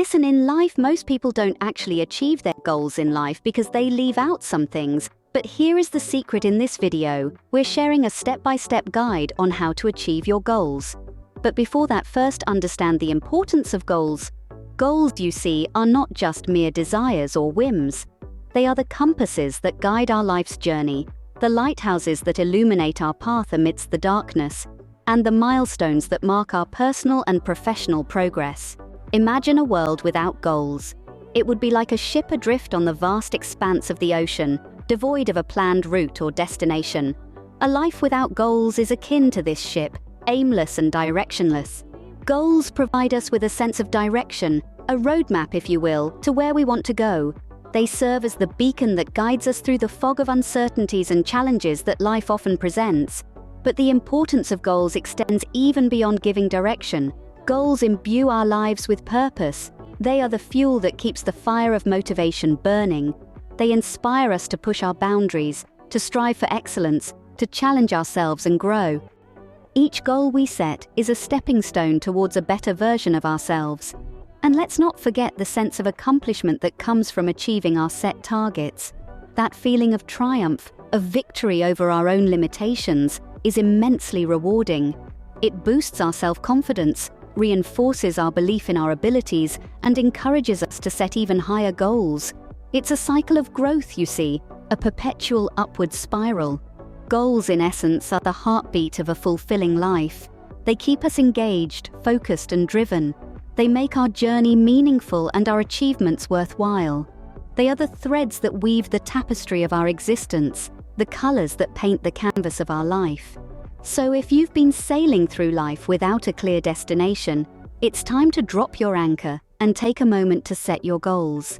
Listen, in life, most people don't actually achieve their goals in life because they leave out some things. But here is the secret in this video. We're sharing a step-by-step guide on how to achieve your goals. But before that, first understand the importance of goals. Goals, you see, are not just mere desires or whims. They are the compasses that guide our life's journey, the lighthouses that illuminate our path amidst the darkness, and the milestones that mark our personal and professional progress. Imagine a world without goals. It would be like a ship adrift on the vast expanse of the ocean, devoid of a planned route or destination. A life without goals is akin to this ship, aimless and directionless. Goals provide us with a sense of direction, a roadmap, if you will, to where we want to go. They serve as the beacon that guides us through the fog of uncertainties and challenges that life often presents. But the importance of goals extends even beyond giving direction. Goals imbue our lives with purpose. They are the fuel that keeps the fire of motivation burning. They inspire us to push our boundaries, to strive for excellence, to challenge ourselves and grow. Each goal we set is a stepping stone towards a better version of ourselves. And let's not forget the sense of accomplishment that comes from achieving our set targets. That feeling of triumph, of victory over our own limitations, is immensely rewarding. It boosts our self-confidence, reinforces our belief in our abilities, and encourages us to set even higher goals. It's a cycle of growth, you see, a perpetual upward spiral. Goals, in essence, are the heartbeat of a fulfilling life. They keep us engaged, focused, and driven. They make our journey meaningful and our achievements worthwhile. They are the threads that weave the tapestry of our existence, the colors that paint the canvas of our life. So if you've been sailing through life without a clear destination, it's time to drop your anchor and take a moment to set your goals.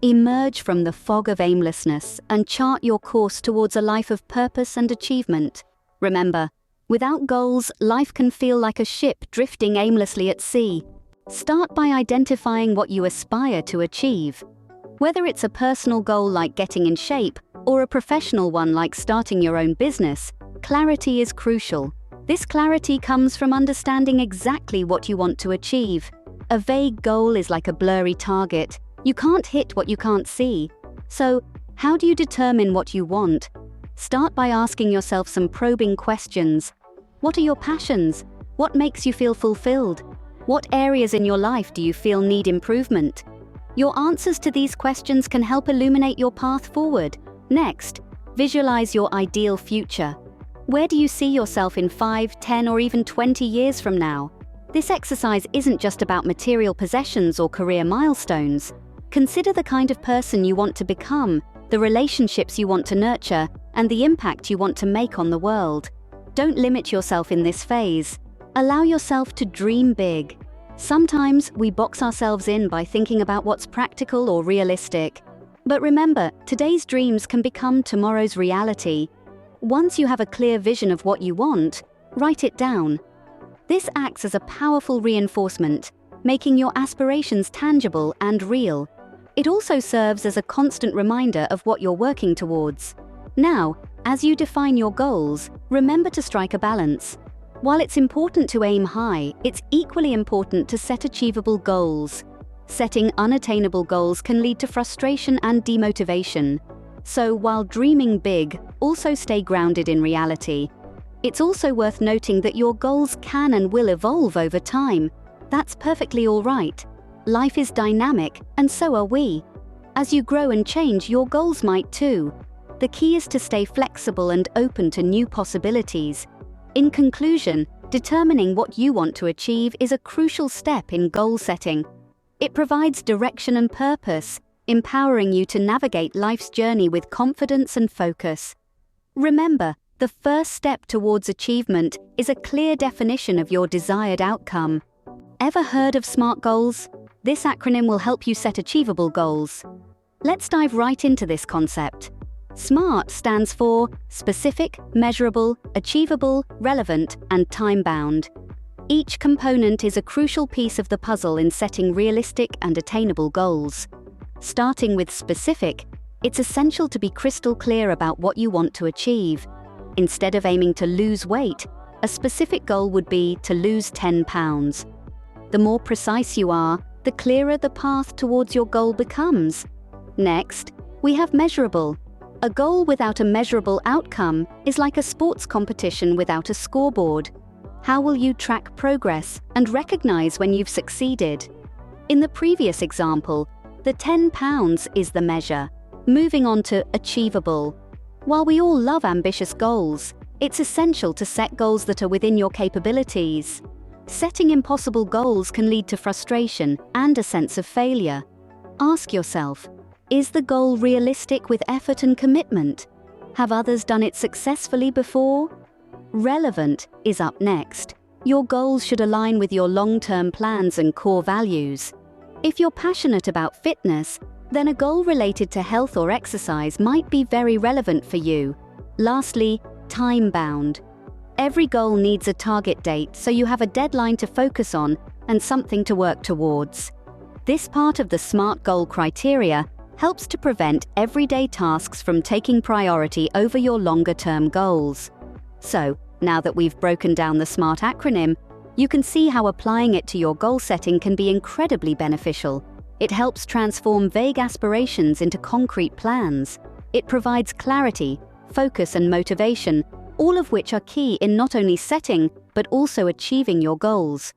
Emerge from the fog of aimlessness and chart your course towards a life of purpose and achievement. Remember, without goals, life can feel like a ship drifting aimlessly at sea. Start by identifying what you aspire to achieve. Whether it's a personal goal like getting in shape or a professional one like starting your own business, clarity is crucial. This clarity comes from understanding exactly what you want to achieve. A vague goal is like a blurry target. You can't hit what you can't see. So, how do you determine what you want? Start by asking yourself some probing questions. What are your passions? What makes you feel fulfilled? What areas in your life do you feel need improvement? Your answers to these questions can help illuminate your path forward. Next, visualize your ideal future. Where do you see yourself in 5, 10, or even 20 years from now? This exercise isn't just about material possessions or career milestones. Consider the kind of person you want to become, the relationships you want to nurture, and the impact you want to make on the world. Don't limit yourself in this phase. Allow yourself to dream big. Sometimes we box ourselves in by thinking about what's practical or realistic. But remember, today's dreams can become tomorrow's reality. Once you have a clear vision of what you want, write it down. This acts as a powerful reinforcement, making your aspirations tangible and real. It also serves as a constant reminder of what you're working towards. Now, as you define your goals, remember to strike a balance. While it's important to aim high, it's equally important to set achievable goals. Setting unattainable goals can lead to frustration and demotivation. So while dreaming big, also stay grounded in reality. It's also worth noting that your goals can and will evolve over time. That's perfectly all right. Life is dynamic, and so are we. As you grow and change, your goals might too. The key is to stay flexible and open to new possibilities. In conclusion, determining what you want to achieve is a crucial step in goal setting. It provides direction and purpose, empowering you to navigate life's journey with confidence and focus. Remember, the first step towards achievement is a clear definition of your desired outcome. Ever heard of SMART goals? This acronym will help you set achievable goals. Let's dive right into this concept. SMART stands for specific, measurable, achievable, relevant, and time-bound. Each component is a crucial piece of the puzzle in setting realistic and attainable goals. Starting with specific, it's essential to be crystal clear about what you want to achieve. Instead of aiming to lose weight, a specific goal would be to lose 10 pounds. The more precise you are, the clearer the path towards your goal becomes. Next, we have measurable. A goal without a measurable outcome is like a sports competition without a scoreboard. How will you track progress and recognize when you've succeeded? In the previous example, the 10 pounds is the measure. Moving on to achievable. While we all love ambitious goals, it's essential to set goals that are within your capabilities. Setting impossible goals can lead to frustration and a sense of failure. Ask yourself, is the goal realistic with effort and commitment? Have others done it successfully before? Relevant is up next. Your goals should align with your long-term plans and core values. If you're passionate about fitness, then a goal related to health or exercise might be very relevant for you. Lastly, time-bound. Every goal needs a target date, so you have a deadline to focus on and something to work towards. This part of the SMART goal criteria helps to prevent everyday tasks from taking priority over your longer-term goals. So, now that we've broken down the SMART acronym, you can see how applying it to your goal setting can be incredibly beneficial. It helps transform vague aspirations into concrete plans. It provides clarity, focus, and motivation, all of which are key in not only setting, but also achieving your goals.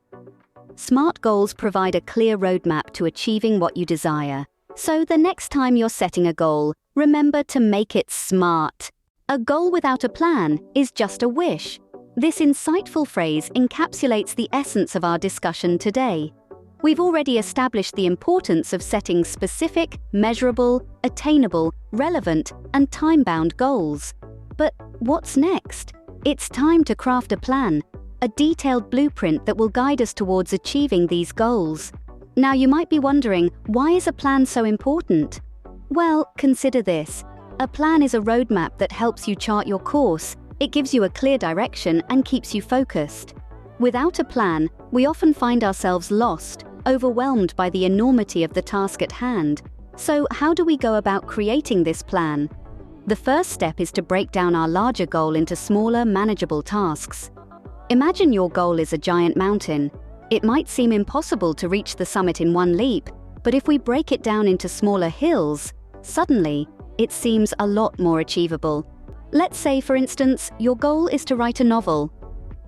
SMART goals provide a clear roadmap to achieving what you desire. So the next time you're setting a goal, remember to make it SMART. A goal without a plan is just a wish. This insightful phrase encapsulates the essence of our discussion today. We've already established the importance of setting specific, measurable, attainable, relevant, and time-bound goals. But what's next? It's time to craft a plan, a detailed blueprint that will guide us towards achieving these goals. Now you might be wondering, why is a plan so important? Well, consider this. A plan is a roadmap that helps you chart your course. It gives you a clear direction and keeps you focused. Without a plan, we often find ourselves lost, overwhelmed by the enormity of the task at hand. So how do we go about creating this plan? The first step is to break down our larger goal into smaller, manageable tasks. Imagine your goal is a giant mountain. It might seem impossible to reach the summit in one leap, but if we break it down into smaller hills, suddenly, it seems a lot more achievable. Let's say, for instance, your goal is to write a novel.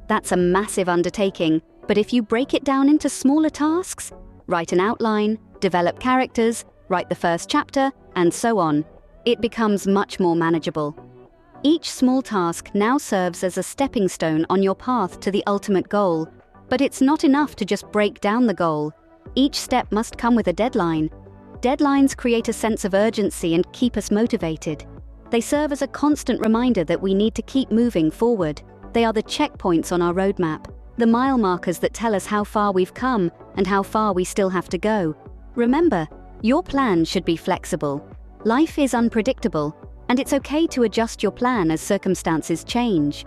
That's a massive undertaking, but if you break it down into smaller tasks, write an outline, develop characters, write the first chapter, and so on, it becomes much more manageable. Each small task now serves as a stepping stone on your path to the ultimate goal, but it's not enough to just break down the goal. Each step must come with a deadline. Deadlines create a sense of urgency and keep us motivated. They serve as a constant reminder that we need to keep moving forward. They are the checkpoints on our roadmap, the mile markers that tell us how far we've come and how far we still have to go. Remember, your plan should be flexible. Life is unpredictable, and it's okay to adjust your plan as circumstances change.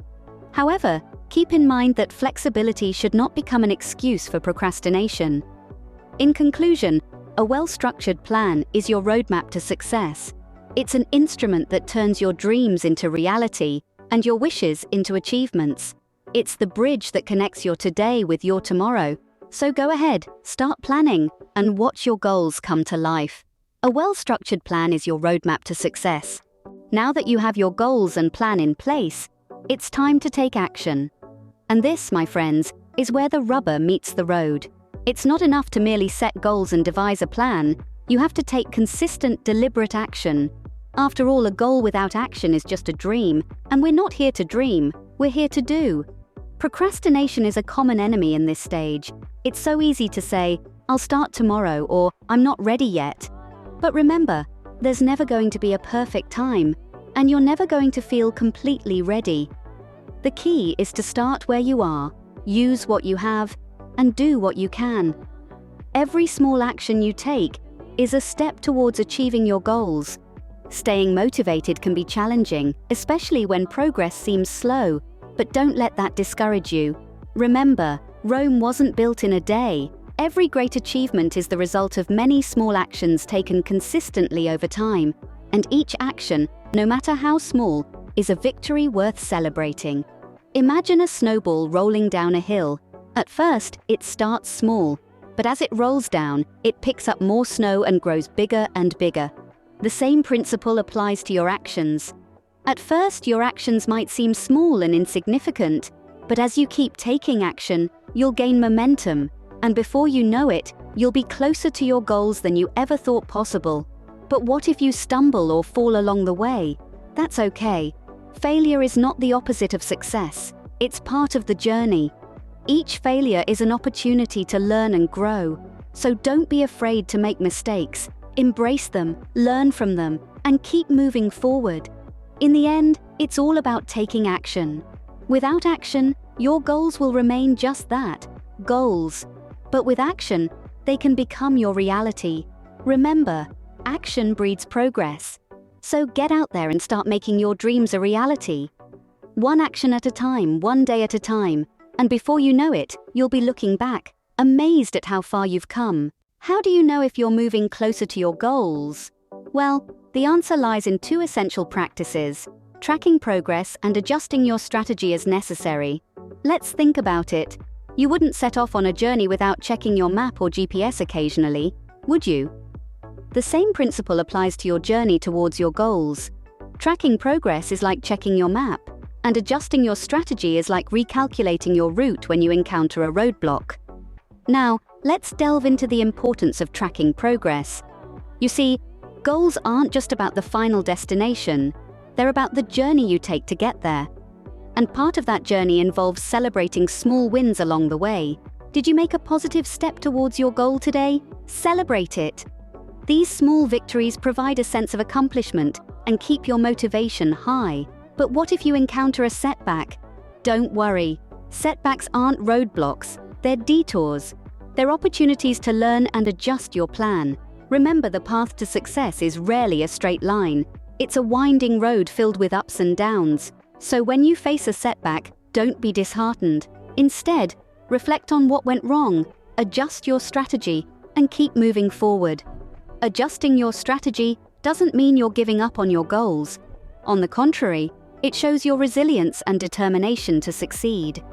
However, keep in mind that flexibility should not become an excuse for procrastination. In conclusion, a well-structured plan is your roadmap to success. It's an instrument that turns your dreams into reality and your wishes into achievements. It's the bridge that connects your today with your tomorrow. So go ahead, start planning, and watch your goals come to life. A well-structured plan is your roadmap to success. Now that you have your goals and plan in place, it's time to take action. And this, my friends, is where the rubber meets the road. It's not enough to merely set goals and devise a plan. You have to take consistent, deliberate action. After all, a goal without action is just a dream, and we're not here to dream, we're here to do. Procrastination is a common enemy in this stage. It's so easy to say, "I'll start tomorrow," or "I'm not ready yet." But remember, there's never going to be a perfect time, and you're never going to feel completely ready. The key is to start where you are, use what you have, and do what you can. Every small action you take is a step towards achieving your goals. Staying motivated can be challenging, especially when progress seems slow, but don't let that discourage you. Remember, Rome wasn't built in a day. Every great achievement is the result of many small actions taken consistently over time, and each action, no matter how small, is a victory worth celebrating. Imagine a snowball rolling down a hill. At first, it starts small. But as it rolls down, it picks up more snow and grows bigger and bigger. The same principle applies to your actions. At first, your actions might seem small and insignificant, but as you keep taking action, you'll gain momentum, and before you know it, you'll be closer to your goals than you ever thought possible. But what if you stumble or fall along the way? That's okay. Failure is not the opposite of success. It's part of the journey. Each failure is an opportunity to learn and grow. So don't be afraid to make mistakes. Embrace them, learn from them, and keep moving forward. In the end, it's all about taking action. Without action, your goals will remain just that, goals. But with action, they can become your reality. Remember, action breeds progress. So get out there and start making your dreams a reality. One action at a time, one day at a time, and before you know it, you'll be looking back, amazed at how far you've come. How do you know if you're moving closer to your goals? Well, the answer lies in two essential practices: tracking progress and adjusting your strategy as necessary. Let's think about it. You wouldn't set off on a journey without checking your map or GPS occasionally, would you? The same principle applies to your journey towards your goals. Tracking progress is like checking your map, and adjusting your strategy is like recalculating your route when you encounter a roadblock. Now, let's delve into the importance of tracking progress. You see, goals aren't just about the final destination, they're about the journey you take to get there. And part of that journey involves celebrating small wins along the way. Did you make a positive step towards your goal today? Celebrate it. These small victories provide a sense of accomplishment and keep your motivation high. But what if you encounter a setback? Don't worry. Setbacks aren't roadblocks, they're detours. They're opportunities to learn and adjust your plan. Remember, the path to success is rarely a straight line. It's a winding road filled with ups and downs. So when you face a setback, don't be disheartened. Instead, reflect on what went wrong, adjust your strategy, and keep moving forward. Adjusting your strategy doesn't mean you're giving up on your goals. On the contrary, it shows your resilience and determination to succeed.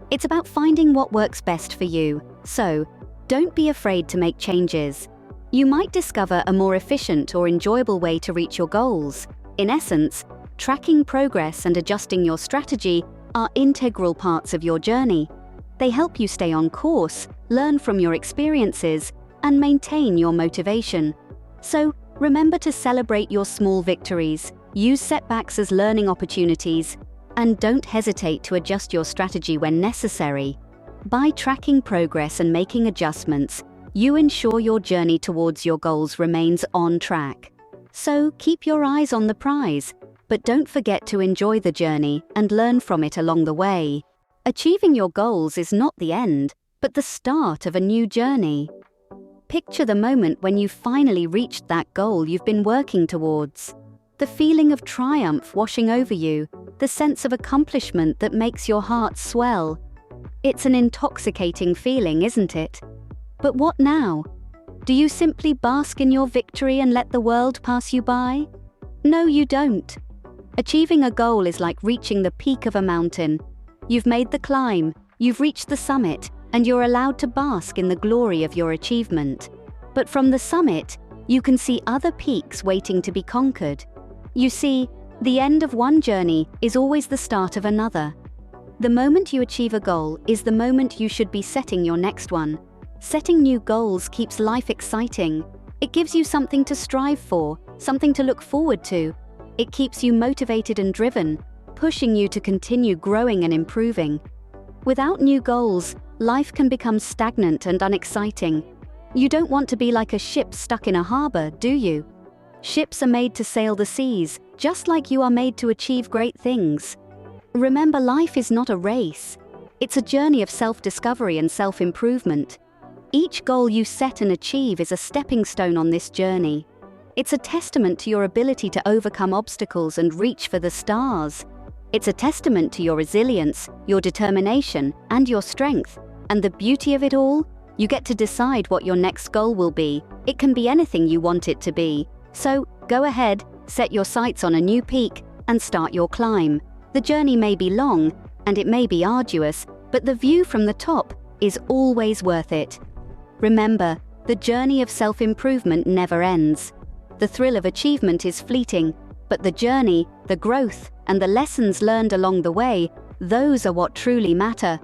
It's about finding what works best for you, so don't be afraid to make changes. You might discover a more efficient or enjoyable way to reach your goals. In essence, tracking progress and adjusting your strategy are integral parts of your journey. They help you stay on course, learn from your experiences, and maintain your motivation. So, remember to celebrate your small victories, use setbacks as learning opportunities, and don't hesitate to adjust your strategy when necessary. By tracking progress and making adjustments, you ensure your journey towards your goals remains on track. So, keep your eyes on the prize, but don't forget to enjoy the journey and learn from it along the way. Achieving your goals is not the end, but the start of a new journey. Picture the moment when you finally reached that goal you've been working towards. The feeling of triumph washing over you, the sense of accomplishment that makes your heart swell. It's an intoxicating feeling, isn't it? But what now? Do you simply bask in your victory and let the world pass you by? No, you don't. Achieving a goal is like reaching the peak of a mountain. You've made the climb, you've reached the summit, and you're allowed to bask in the glory of your achievement. But from the summit, you can see other peaks waiting to be conquered. You see, the end of one journey is always the start of another. The moment you achieve a goal is the moment you should be setting your next one. Setting new goals keeps life exciting. It gives you something to strive for, something to look forward to. It keeps you motivated and driven, pushing you to continue growing and improving. Without new goals, life can become stagnant and unexciting. You don't want to be like a ship stuck in a harbor, do you? Ships are made to sail the seas, just like you are made to achieve great things. Remember, life is not a race. It's a journey of self-discovery and self-improvement. Each goal you set and achieve is a stepping stone on this journey. It's a testament to your ability to overcome obstacles and reach for the stars. It's a testament to your resilience, your determination, and your strength. And the beauty of it all? You get to decide what your next goal will be. It can be anything you want it to be. So, go ahead, set your sights on a new peak, and start your climb. The journey may be long, and it may be arduous, but the view from the top is always worth it. Remember, the journey of self-improvement never ends. The thrill of achievement is fleeting, but the journey, the growth, and the lessons learned along the way, those are what truly matter.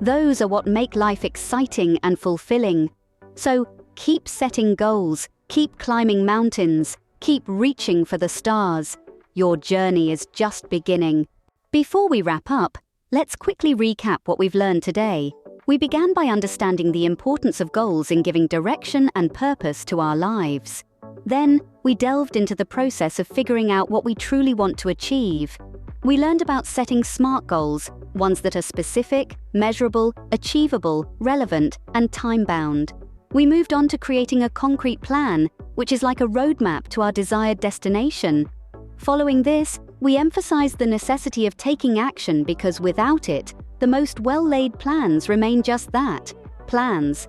Those are what make life exciting and fulfilling. So, keep setting goals, keep climbing mountains, keep reaching for the stars. Your journey is just beginning. Before we wrap up, let's quickly recap what we've learned today. We began by understanding the importance of goals in giving direction and purpose to our lives. Then, we delved into the process of figuring out what we truly want to achieve. We learned about setting SMART goals, ones that are specific, measurable, achievable, relevant, and time-bound. We moved on to creating a concrete plan, which is like a roadmap to our desired destination. Following this, we emphasized the necessity of taking action because without it, the most well-laid plans remain just that, plans.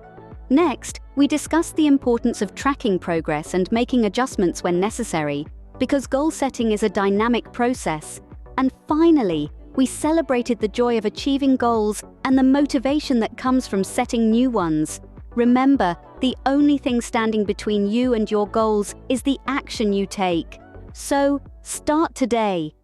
Next, we discussed the importance of tracking progress and making adjustments when necessary, because goal setting is a dynamic process. And finally, we celebrated the joy of achieving goals and the motivation that comes from setting new ones. Remember, the only thing standing between you and your goals is the action you take. So, start today.